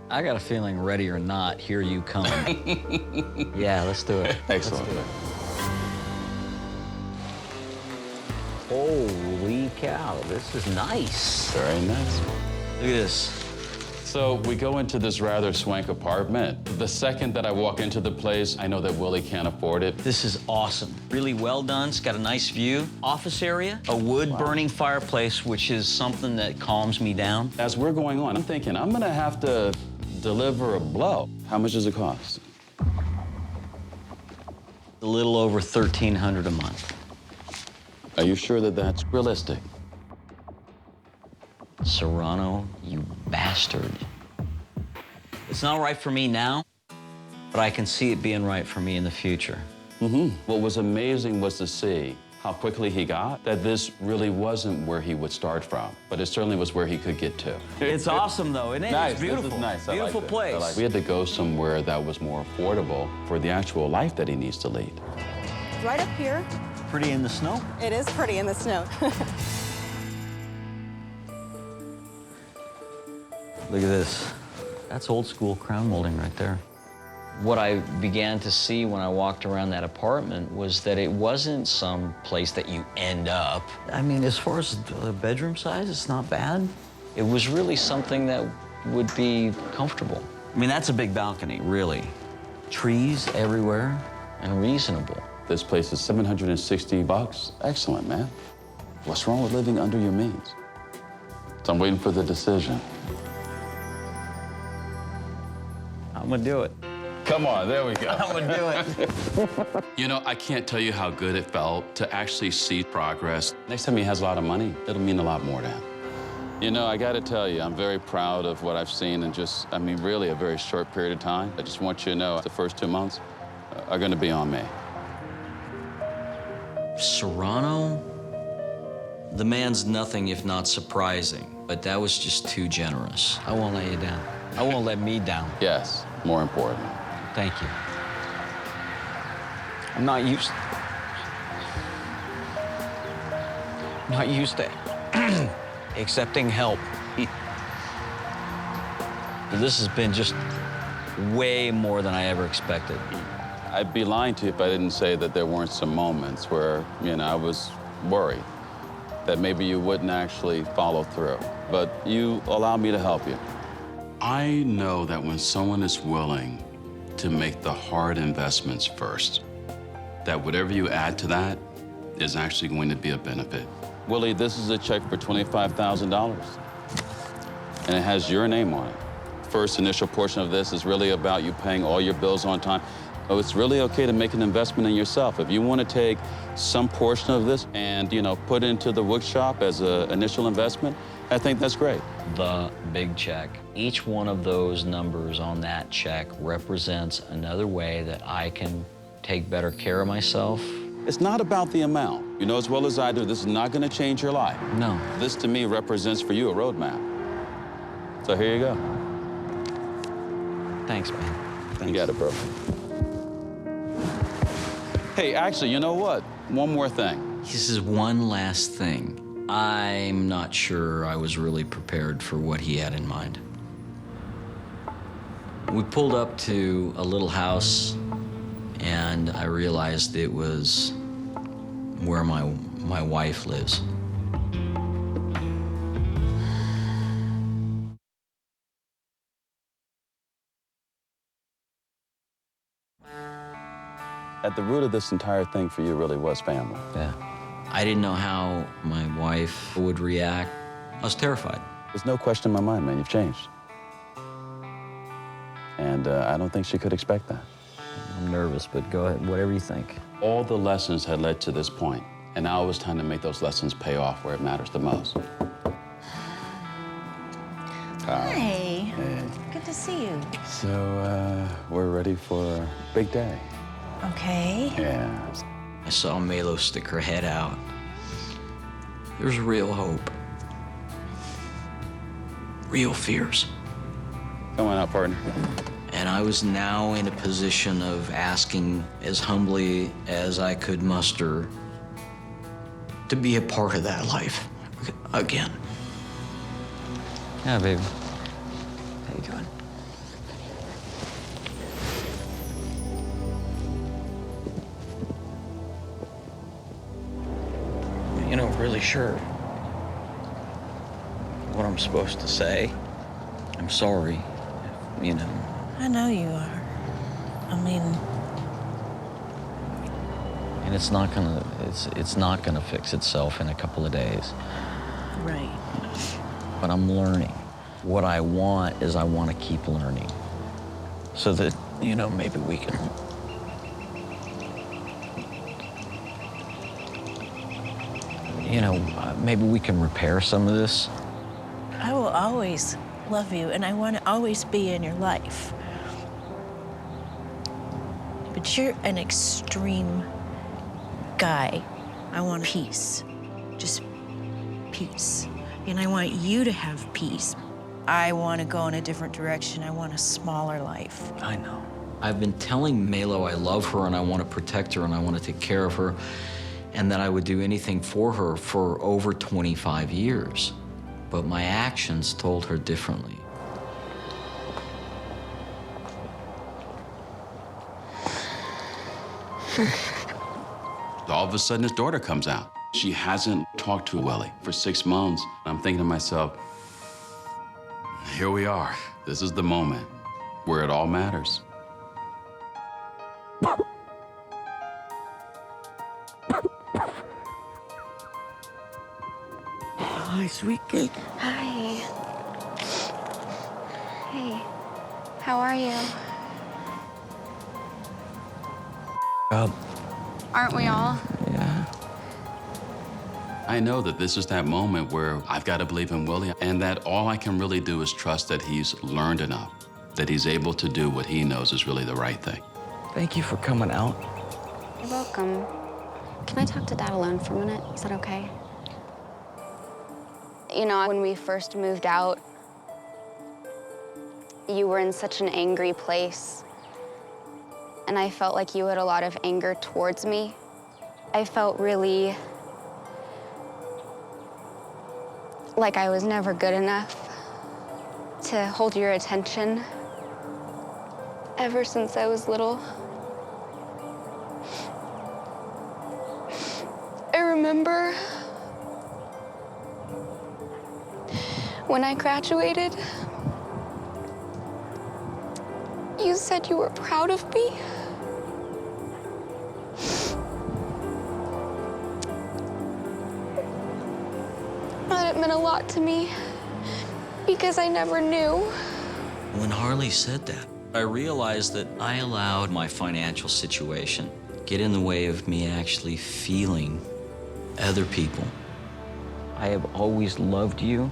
I got a feeling, ready or not, here you come. Yeah, let's do it. Excellent. Holy cow, this is nice. Very nice. Look at this. So we go into this rather swank apartment. The second that I walk into the place, I know that Willie can't afford it. This is awesome. Really well done. It's got a nice view. Office area, a wood-burning fireplace, which is something that calms me down. As we're going on, I'm thinking, I'm gonna have to deliver a blow. How much does it cost? A little over $1,300 a month. Are you sure that that's realistic? Sarano, you bastard. It's not right for me now, but I can see it being right for me in the future. What was amazing was to see how quickly he got, that this really wasn't where he would start from, but it certainly was where he could get to. It's awesome, though, isn't it? Nice. It's beautiful. This is nice. Beautiful place. We had to go somewhere that was more affordable for the actual life that he needs to lead. Right up here. Pretty in the snow. It is pretty in the snow. Look at this. That's old school crown molding right there. What I began to see when I walked around that apartment was that it wasn't some place that you end up. I mean, as far as the bedroom size, it's not bad. It was really something that would be comfortable. I mean, that's a big balcony, really. Trees everywhere and reasonable. This place is $760. Excellent, man. What's wrong with living under your means? So I'm waiting for the decision. I'm gonna do it. Come on, there we go. I'm gonna do it. You know, I can't tell you how good it felt to actually see progress. Next time he has a lot of money, it'll mean a lot more to him. You know, I gotta tell you, I'm very proud of what I've seen in just, I mean, really a very short period of time. I just want you to know the first 2 months are gonna be on me. Sarano, the man's nothing if not surprising, but that was just too generous. I won't let you down. I won't let me down. Yes, more important. Thank you. I'm not used to accepting help. But this has been just way more than I ever expected. I'd be lying to you if I didn't say that there weren't some moments where, you know, I was worried that maybe you wouldn't actually follow through. But you allowed me to help you. I know that when someone is willing to make the hard investments first, that whatever you add to that is actually going to be a benefit. Willie, this is a check for $25,000, and it has your name on it. First initial portion of this is really about you paying all your bills on time. Oh, it's really okay to make an investment in yourself. If you want to take some portion of this and, you know, put it into the wood shop as an initial investment, I think that's great. The big check. Each one of those numbers on that check represents another way that I can take better care of myself. It's not about the amount. You know as well as I do, this is not going to change your life. No. This, to me, represents for you a roadmap. So here you go. Thanks, man. You got it, bro. Hey, actually, you know what? One more thing. This is one last thing. I'm not sure I was really prepared for what he had in mind. We pulled up to a little house, and I realized it was where my wife lives. At the root of this entire thing for you really was family. Yeah. I didn't know how my wife would react. I was terrified. There's no question in my mind, man, you've changed. And I don't think she could expect that. I'm nervous, but go ahead, whatever you think. All the lessons had led to this point, and now it was time to make those lessons pay off where it matters the most. Hi. Hey. Good to see you. So, we're ready for a big day. Okay. Yeah. I saw Melo stick her head out. There's real hope. Real fears. Come on out, partner. And I was now in a position of asking as humbly as I could muster to be a part of that life again. Yeah, baby. How you doing? really sure what I'm supposed to say. I'm sorry, I know you are. I mean, And it's not gonna fix itself in a couple of days. right. But I'm learning. What I want is I want to keep learning. So that, maybe we can. Maybe we can repair some of this. I will always love you, and I want to always be in your life. But you're an extreme guy. I want peace. Just peace. And I want you to have peace. I want to go in a different direction. I want a smaller life. I know. I've been telling Melo I love her and I want to protect her and I want to take care of her and that I would do anything for her for over 25 years. But my actions told her differently. All of a sudden, his daughter comes out. She hasn't talked to Willie for 6 months. I'm thinking to myself, here we are. This is the moment where it all matters. Hi, sweet cake. Hi. Hey, how are you? Aren't we all? Yeah. I know that this is that moment where I've got to believe in Willie and that all I can really do is trust that he's learned enough, that he's able to do what he knows is really the right thing. Thank you for coming out. You're welcome. Can I talk to Dad alone for a minute? Is that okay? When we first moved out, you were in such an angry place. And I felt like you had a lot of anger towards me. I felt really like I was never good enough to hold your attention ever since I was little. I remember when I graduated, you said you were proud of me. That it meant a lot to me because I never knew. When Harley said that, I realized that I allowed my financial situation get in the way of me actually feeling other people. I have always loved you.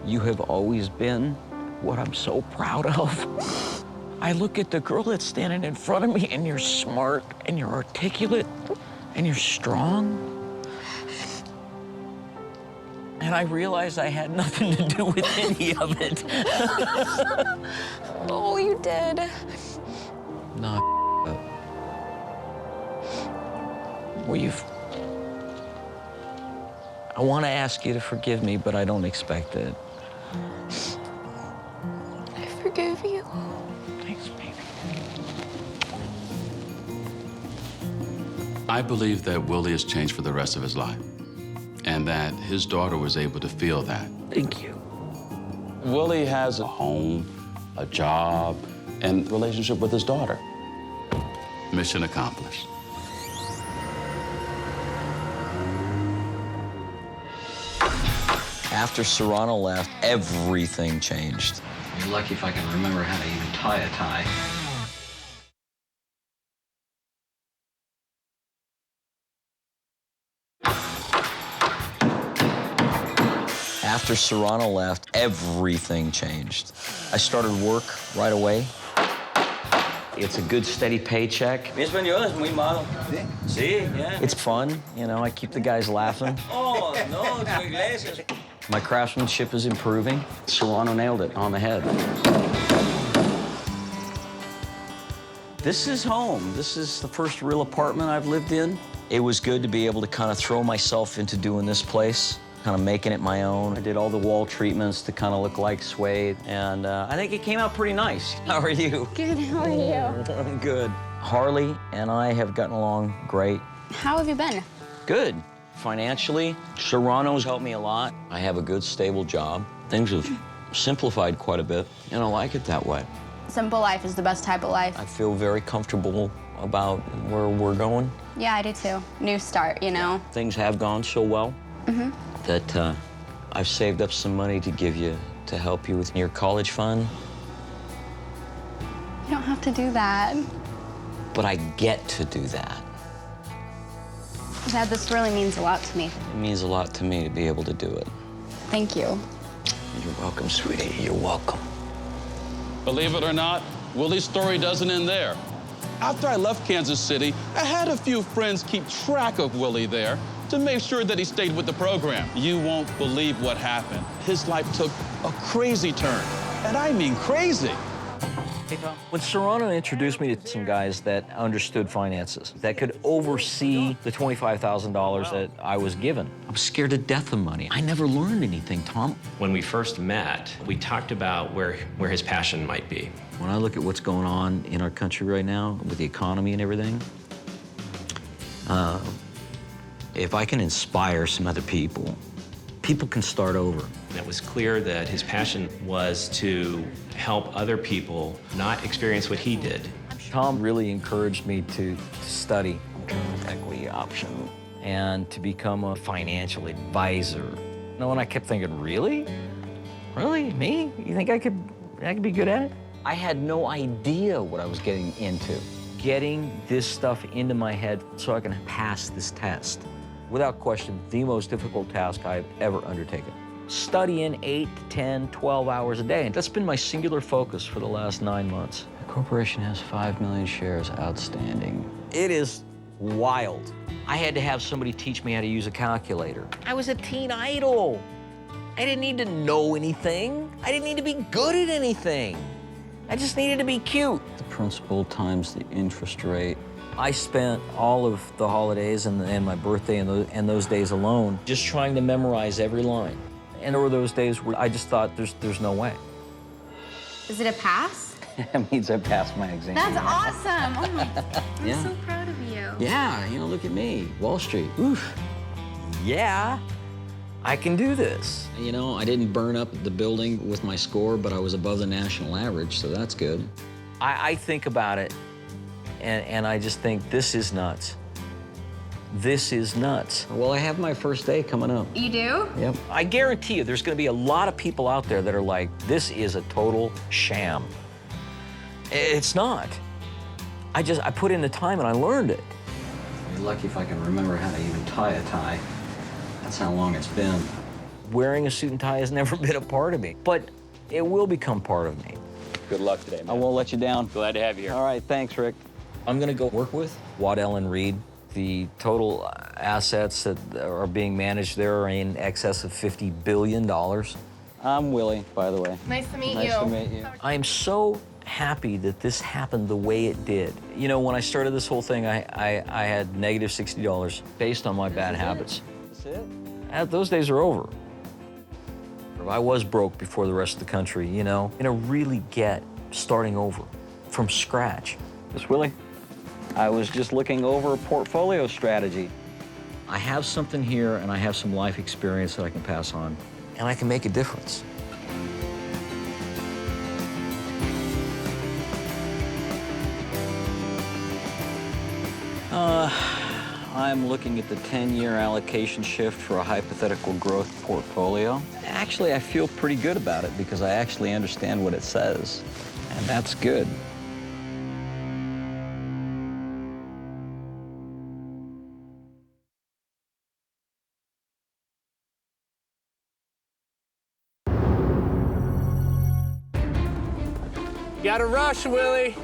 You have always been what I'm so proud of. I look at the girl that's standing in front of me, and you're smart, and you're articulate, and you're strong. And I realized I had nothing to do with any of it. Oh, you did. No. Well, I want to ask you to forgive me, but I don't expect it. I forgive you. Thanks, baby. I believe that Willie has changed for the rest of his life and that his daughter was able to feel that. Thank you. Willie has a home, a job, and a relationship with his daughter. Mission accomplished. After Sarano left, everything changed. You're lucky if I can remember how to even tie a tie. After Sarano left, everything changed. I started work right away. It's a good, steady paycheck. Mi español es muy malo. Sí, yeah. It's fun, I keep the guys laughing. Oh, no, tu inglés es... My craftsmanship is improving. Sarano nailed it on the head. This is home. This is the first real apartment I've lived in. It was good to be able to kind of throw myself into doing this place, kind of making it my own. I did all the wall treatments to kind of look like suede, and I think it came out pretty nice. How are you? Good, how are you? I'm good. Harley and I have gotten along great. How have you been? Good. Financially, Sarano's helped me a lot. I have a good, stable job. Things have simplified quite a bit, and I like it that way. Simple life is the best type of life. I feel very comfortable about where we're going. Yeah, I do too. New start, you know? Things have gone so well that I've saved up some money to give you to help you with your college fund, You don't have to do that. but I get to do that. Dad, this really means a lot to me. It means a lot to me to be able to do it. Thank you. You're welcome, sweetie. You're welcome. Believe it or not, Willie's story doesn't end there. After I left Kansas City, I had a few friends keep track of Willie there to make sure that he stayed with the program. You won't believe what happened. His life took a crazy turn, and I mean crazy. When Sarano introduced me to some guys that understood finances, that could oversee the $25,000 that I was given, I was scared to death of money. I never learned anything, Tom. When we first met, we talked about where his passion might be. When I look at what's going on in our country right now with the economy and everything, if I can inspire some other people, people can start over. It was clear that his passion was to help other people not experience what he did. Tom really encouraged me to study equity option and to become a financial advisor. You know, and I kept thinking, really? Really? Me? You think I could be good at it? I had no idea what I was getting into. Getting this stuff into my head so I can pass this test. Without question, the most difficult task I've ever undertaken. Studying 8 to 10, 12 hours a day. And that's been my singular focus for the last 9 months. The corporation has 5 million shares outstanding. It is wild. I had to have somebody teach me how to use a calculator. I was a teen idol. I didn't need to know anything. I didn't need to be good at anything. I just needed to be cute. The principal times the interest rate. I spent all of the holidays and my birthday and those days alone just trying to memorize every line. And there were those days where I just thought, there's no way. Is it a pass? That means I passed my exam. That's awesome. Oh my God. I'm Yeah. so proud of you. Yeah, you know, look at me, Wall Street. Oof. Yeah, I can do this. You know, I didn't burn up the building with my score, but I was above the national average, so that's good. I think about it, and I just think, this is nuts. This is nuts. Well, I have my first day coming up. You do? Yep. I guarantee you there's going to be a lot of people out there that are like, this is a total sham. It's not. I put in the time and I learned it. I'd be lucky if I can remember how to even tie a tie. That's how long it's been. Wearing a suit and tie has never been a part of me, but it will become part of me. Good luck today, man. I won't let you down. Glad to have you here. All right, thanks, Rick. I'm gonna go work with Waddell and Reed. The total assets that are being managed there are in excess of $50 billion. I'm Willie, by the way. Nice to meet you. Nice to meet you. I am so happy that this happened the way it did. You know, when I started this whole thing, I had negative $60 based on my bad habits. That's it? Those days are over. I was broke before the rest of the country, you know, and I really get starting over from scratch. This Willie? I was just looking over a portfolio strategy. I have something here and I have some life experience that I can pass on, and I can make a difference. I'm looking at the 10-year allocation shift for a hypothetical growth portfolio. Actually, I feel pretty good about it because I actually understand what it says, and that's good. Gotta rush, Willie.